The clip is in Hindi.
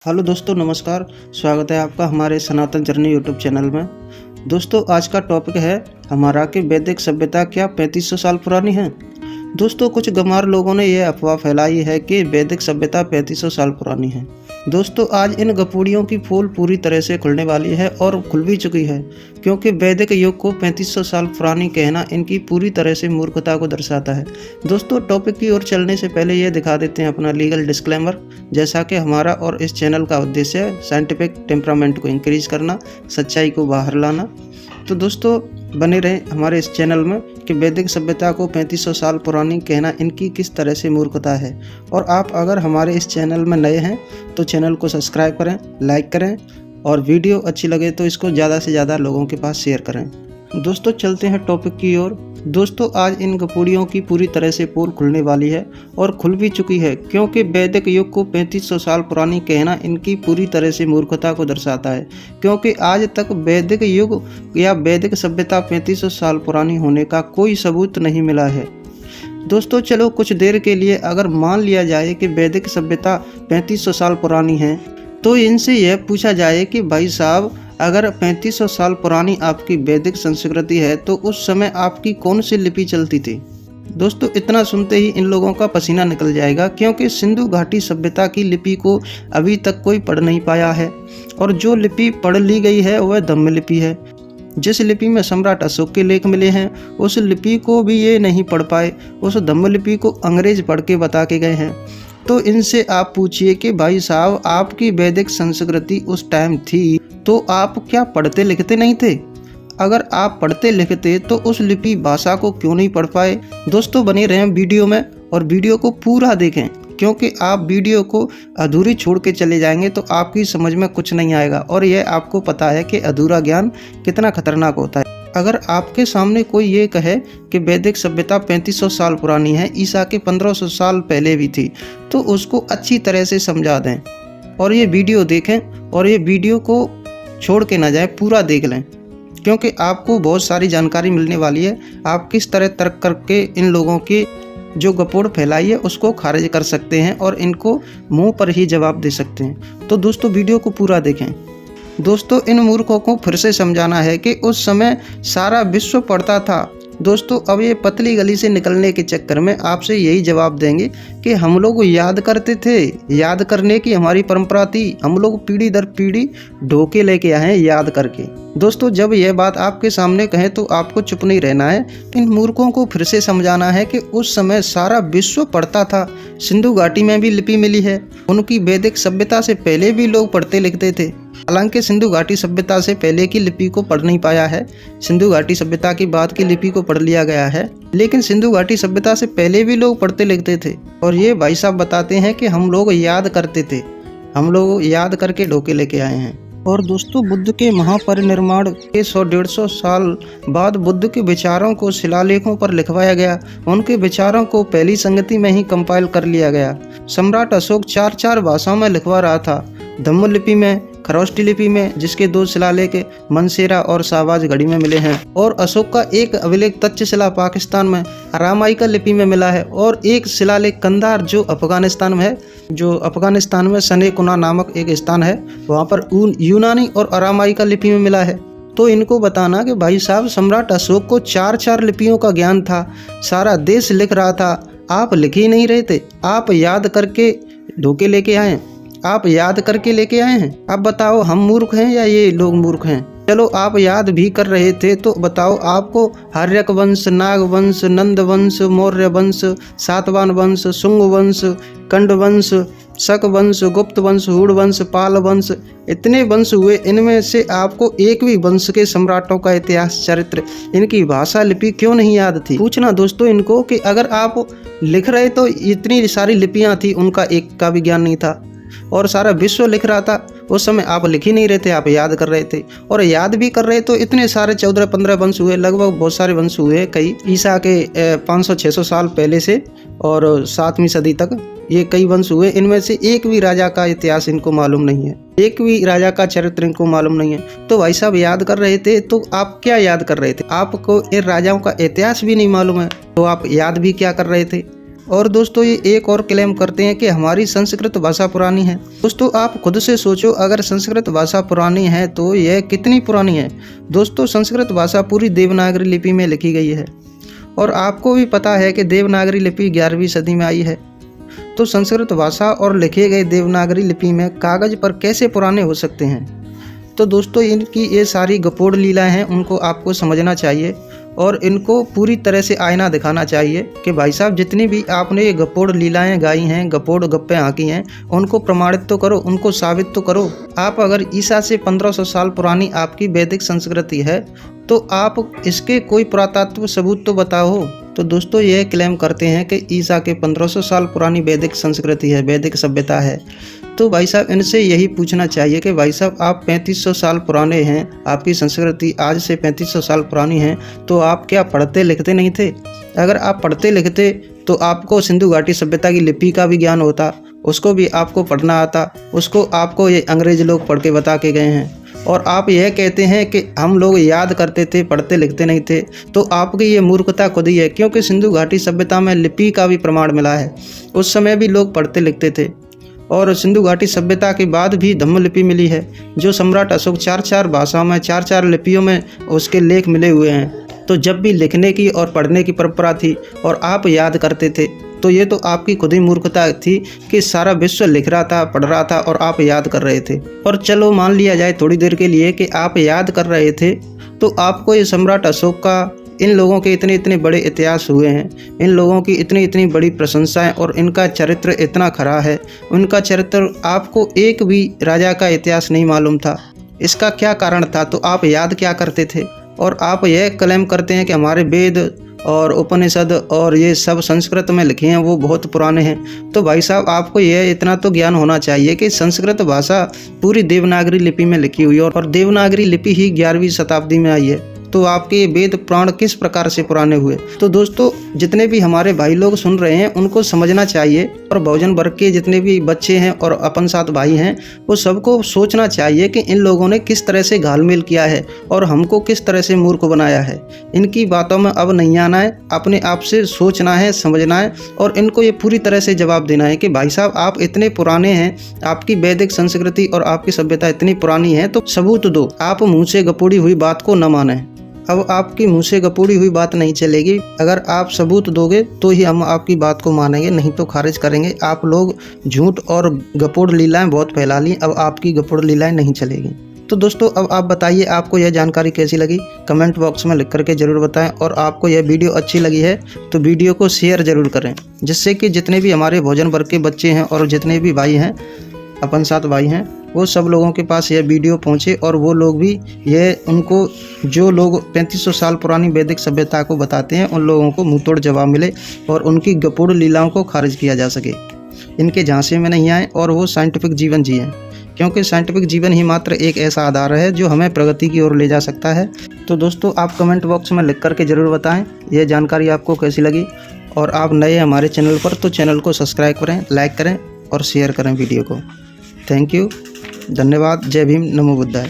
हेलो दोस्तों, नमस्कार। स्वागत है आपका हमारे सनातन जर्नी यूट्यूब चैनल में। दोस्तों, आज का टॉपिक है हमारा कि वैदिक सभ्यता क्या 3500 साल पुरानी है। दोस्तों, कुछ गंवार लोगों ने यह अफवाह फैलाई है कि वैदिक सभ्यता 3500 साल पुरानी है। दोस्तों, आज इन गपूड़ियों की पोल पूरी तरह से खुलने वाली है और खुल भी चुकी है, क्योंकि वैदिक युग को 3500 साल पुरानी कहना इनकी पूरी तरह से मूर्खता को दर्शाता है। दोस्तों, टॉपिक की ओर चलने से पहले ये दिखा देते हैं अपना लीगल डिस्क्लेमर। जैसा कि हमारा और इस चैनल का उद्देश्य है साइंटिफिक टेम्परामेंट को इंक्रीज करना, सच्चाई को बाहर लाना। तो दोस्तों, बने रहें हमारे इस चैनल में कि वैदिक सभ्यता को 3500 साल पुरानी कहना इनकी किस तरह से मूर्खता है। और आप अगर हमारे इस चैनल में नए हैं तो चैनल को सब्सक्राइब करें, लाइक करें और वीडियो अच्छी लगे तो इसको ज़्यादा से ज़्यादा लोगों के पास शेयर करें। दोस्तों, चलते हैं टॉपिक की ओर। दोस्तों, आज इन गपूड़ियों की पूरी तरह से पोल खुलने वाली है और खुल भी चुकी है, क्योंकि वैदिक युग को 3500 साल पुरानी कहना इनकी पूरी तरह से मूर्खता को दर्शाता है, क्योंकि आज तक वैदिक युग या वैदिक सभ्यता 3500 साल पुरानी होने का कोई सबूत नहीं मिला है। दोस्तों, चलो कुछ देर के लिए अगर मान लिया जाए कि वैदिक सभ्यता 3500 साल पुरानी है, तो इनसे यह पूछा जाए कि भाई साहब, अगर 3500 साल पुरानी आपकी वैदिक संस्कृति है तो उस समय आपकी कौन सी लिपि चलती थी। दोस्तों, इतना सुनते ही इन लोगों का पसीना निकल जाएगा, क्योंकि सिंधु घाटी सभ्यता की लिपि को अभी तक कोई पढ़ नहीं पाया है, और जो लिपि पढ़ ली गई है वह धम्म लिपि है। जिस लिपि में सम्राट अशोक के लेख मिले हैं उस लिपि को भी ये नहीं पढ़ पाए, उस धम्म लिपि को अंग्रेज पढ़ के बता के गए हैं। तो इनसे आप पूछिए कि भाई साहब, आपकी वैदिक संस्कृति उस टाइम थी तो आप क्या पढ़ते लिखते नहीं थे? अगर आप पढ़ते लिखते तो उस लिपि भाषा को क्यों नहीं पढ़ पाए? दोस्तों, बने रहें वीडियो में और वीडियो को पूरा देखें, क्योंकि आप वीडियो को अधूरी छोड़ के चले जाएंगे तो आपकी समझ में कुछ नहीं आएगा, और यह आपको पता है कि अधूरा ज्ञान कितना खतरनाक होता है। अगर आपके सामने कोई ये कहे कि वैदिक सभ्यता 3500 साल पुरानी है, ईसा के 1500 साल पहले भी थी, तो उसको अच्छी तरह से समझा दें और ये वीडियो देखें, और ये वीडियो को छोड़ के ना जाए, पूरा देख लें, क्योंकि आपको बहुत सारी जानकारी मिलने वाली है। आप किस तरह तर्क करके इन लोगों की जो गपोड़ फैलाई है उसको खारिज कर सकते हैं और इनको मुंह पर ही जवाब दे सकते हैं। तो दोस्तों, वीडियो को पूरा देखें। दोस्तों, इन मूर्खों को फिर से समझाना है कि उस समय सारा विश्व पढ़ता था। दोस्तों, अब ये पतली गली से निकलने के चक्कर में आपसे यही जवाब देंगे कि हम लोग याद करते थे, याद करने की हमारी परंपरा थी, हम लोग पीढ़ी दर पीढ़ी ढोके लेके आए हैं याद करके। दोस्तों, जब यह बात आपके सामने कहें तो आपको चुप नहीं रहना है। इन मूर्खों को फिर से समझाना है कि उस समय सारा विश्व पढ़ता था। सिंधु घाटी में भी लिपि मिली है, उनकी वैदिक सभ्यता से पहले भी लोग पढ़ते लिखते थे। हालांकि सिंधु घाटी सभ्यता से पहले की लिपि को पढ़ नहीं पाया है, सिंधु घाटी सभ्यता की बाद की लिपि को पढ़ लिया गया है, लेकिन सिंधु घाटी सभ्यता से पहले भी लोग पढ़ते लिखते थे। और ये भाई साहब बताते हैं कि हम लोग याद करते थे, हम लोग याद करके ढोके लेके आए हैं। और दोस्तों, बुद्ध के महापरिनिर्वाण के 100-150 साल बाद बुद्ध के विचारों को शिलालेखों पर लिखवाया गया। उनके विचारों को पहली संगति में ही कंपाइल कर लिया गया। सम्राट अशोक 4 भाषाओं में लिखवा रहा था, धम्म लिपि में, खरोष्टी लिपि में, जिसके 2 शिलालेख मनसेरा और शाहबाज घड़ी में मिले हैं, और अशोक का एक अभिलेख तक्षशिला पाकिस्तान में अरामाइका लिपि में मिला है, और एक शिलालेख कंधार जो अफगानिस्तान में है, जो अफगानिस्तान में सनेकुना नामक एक स्थान है, वहाँ पर यूनानी और अरामाइका लिपि में मिला है। तो इनको बताना कि भाई साहब, सम्राट अशोक को 4 लिपियों का ज्ञान था, सारा देश लिख रहा था, आप लिख ही नहीं रहे थे, आप याद करके ढोके लेके आए, आप याद करके लेके आए हैं। अब बताओ, हम मूर्ख हैं या ये लोग मूर्ख हैं? चलो, आप याद भी कर रहे थे तो बताओ, आपको हर्यक वंश, नाग वंश, नंद वंश, मौर्य वंश, सातवाहन वंश, शुंग वंश, कंड वंश, शक वंश, गुप्त वंश, हूण वंश, पाल वंश, इतने वंश हुए। इनमें से आपको एक भी वंश के सम्राटों का इतिहास, चरित्र, इनकी भाषा, लिपि क्यों नहीं याद थी? पूछना दोस्तों इनको कि अगर आप लिख रहे तो इतनी सारी लिपियाँ थी, उनका एक का भी ज्ञान नहीं था, और सारा विश्व लिख रहा था, उस समय आप लिख ही नहीं रहे थे, आप याद कर रहे थे। और याद भी कर रहे तो इतने सारे 14-15 वंश हुए, लगभग बहुत सारे वंश हुए, कई ईसा के 500-600 साल पहले से और 7वीं सदी तक ये कई वंश हुए। इनमें से एक भी राजा का इतिहास इनको मालूम नहीं है, एक भी राजा का चरित्र इनको मालूम नहीं है। तो भाई साहब, याद कर रहे थे तो आप क्या याद कर रहे थे? आपको इन राजाओं का इतिहास भी नहीं मालूम है तो आप याद भी क्या कर रहे थे? और दोस्तों ये एक और क्लेम करते हैं कि हमारी संस्कृत भाषा पुरानी है। दोस्तों आप खुद से सोचो, अगर संस्कृत भाषा पुरानी है तो यह कितनी पुरानी है। दोस्तों संस्कृत भाषा पूरी देवनागरी लिपि में लिखी गई है और आपको भी पता है कि देवनागरी लिपि 11वीं सदी में आई है। तो संस्कृत भाषा और लिखे गए देवनागरी लिपि में कागज पर कैसे पुराने हो सकते हैं। तो दोस्तों इनकी ये सारी गपोड़ लीलाएं हैं, उनको आपको समझना चाहिए और इनको पूरी तरह से आईना दिखाना चाहिए कि भाई साहब जितनी भी आपने ये गपोड़ लीलाएं गाई हैं, गपोड़ गप्पे हाँकी हैं, उनको प्रमाणित तो करो, उनको साबित तो करो। आप अगर ईसा से 1500 साल पुरानी आपकी वैदिक संस्कृति है तो आप इसके कोई पुरातत्व सबूत तो बताओ। तो दोस्तों यह क्लेम करते हैं कि ईसा के 1500 साल पुरानी वैदिक संस्कृति है, वैदिक सभ्यता है। तो भाई साहब इनसे यही पूछना चाहिए कि भाई साहब आप 3500 साल पुराने हैं, आपकी संस्कृति आज से 3500 साल पुरानी है, तो आप क्या पढ़ते लिखते नहीं थे? अगर आप पढ़ते लिखते तो आपको सिंधु घाटी सभ्यता की लिपि का भी ज्ञान होता, उसको भी आपको पढ़ना आता, उसको आपको ये अंग्रेज लोग पढ़ के बता के गए हैं। और आप यह कहते हैं कि हम लोग याद करते थे, पढ़ते लिखते नहीं थे, तो आपकी ये मूर्खता खुद ही है, क्योंकि सिंधु घाटी सभ्यता में लिपि का भी प्रमाण मिला है। उस समय भी लोग पढ़ते लिखते थे और सिंधु घाटी सभ्यता के बाद भी धम्म लिपि मिली है, जो सम्राट अशोक 4 भाषाओं में 4 लिपियों में उसके लेख मिले हुए हैं। तो जब भी लिखने की और पढ़ने की परंपरा थी और आप याद करते थे, तो ये तो आपकी खुद ही मूर्खता थी कि सारा विश्व लिख रहा था, पढ़ रहा था और आप याद कर रहे थे। और चलो मान लिया जाए थोड़ी देर के लिए कि आप याद कर रहे थे, तो आपको ये सम्राट अशोक का, इन लोगों के इतने बड़े इतिहास हुए हैं, इन लोगों की इतनी बड़ी प्रशंसाएं और इनका चरित्र इतना खरा है, उनका चरित्र आपको एक भी राजा का इतिहास नहीं मालूम था। इसका क्या कारण था? तो आप याद क्या करते थे? और आप यह क्लेम करते हैं कि हमारे वेद और उपनिषद और ये सब संस्कृत में लिखे हैं, वो बहुत पुराने हैं। तो भाई साहब आपको यह इतना तो ज्ञान होना चाहिए कि संस्कृत भाषा पूरी देवनागरी लिपि में लिखी हुई है और देवनागरी लिपि ही 11वीं शताब्दी में आई है। तो आपके वेद पुराण किस प्रकार से पुराने हुए? तो दोस्तों जितने भी हमारे भाई लोग सुन रहे हैं उनको समझना चाहिए, और बहुजन वर्ग के जितने भी बच्चे हैं और अपन साथ भाई हैं, वो सबको सोचना चाहिए कि इन लोगों ने किस तरह से घालमेल किया है और हमको किस तरह से मूर्ख बनाया है। इनकी बातों में अब नहीं आना है, अपने आप से सोचना है, समझना है और इनको ये पूरी तरह से जवाब देना है कि भाई साहब आप इतने पुराने हैं, आपकी वैदिक संस्कृति और आपकी सभ्यता इतनी पुरानी है, तो सबूत दो। आप मुँह से गपोड़ी हुई बात को न माने। अब आपकी मुँह से गपोड़ी हुई बात नहीं चलेगी, अगर आप सबूत दोगे तो ही हम आपकी बात को मानेंगे, नहीं तो खारिज करेंगे। आप लोग झूठ और गपोड़ लीलाएं बहुत फैला ली, अब आपकी गपोड़ लीलाएं नहीं चलेगी। तो दोस्तों अब आप बताइए आपको यह जानकारी कैसी लगी, कमेंट बॉक्स में लिख करके ज़रूर बताएं। और आपको यह वीडियो अच्छी लगी है तो वीडियो को शेयर ज़रूर करें, जिससे कि जितने भी हमारे भोजन वर्ग के बच्चे हैं और जितने भी भाई हैं, अपन साथ भाई हैं, वो सब लोगों के पास यह वीडियो पहुंचे और वो लोग भी उनको जो लोग 3500 साल पुरानी वैदिक सभ्यता को बताते हैं, उन लोगों को मुंहतोड़ जवाब मिले और उनकी गपोड़ लीलाओं को खारिज किया जा सके, इनके झांसे में नहीं आए और वो साइंटिफिक जीवन जिएं, क्योंकि साइंटिफिक जीवन ही मात्र एक ऐसा आधार है जो हमें प्रगति की ओर ले जा सकता है। तो दोस्तों आप कमेंट बॉक्स में लिख करके ज़रूर बताएं यह जानकारी आपको कैसी लगी, और आप नए हमारे चैनल पर तो चैनल को सब्सक्राइब करें, लाइक करें और शेयर करें वीडियो को। थैंक यू, धन्यवाद। जय भीम, नमो बुद्धाय।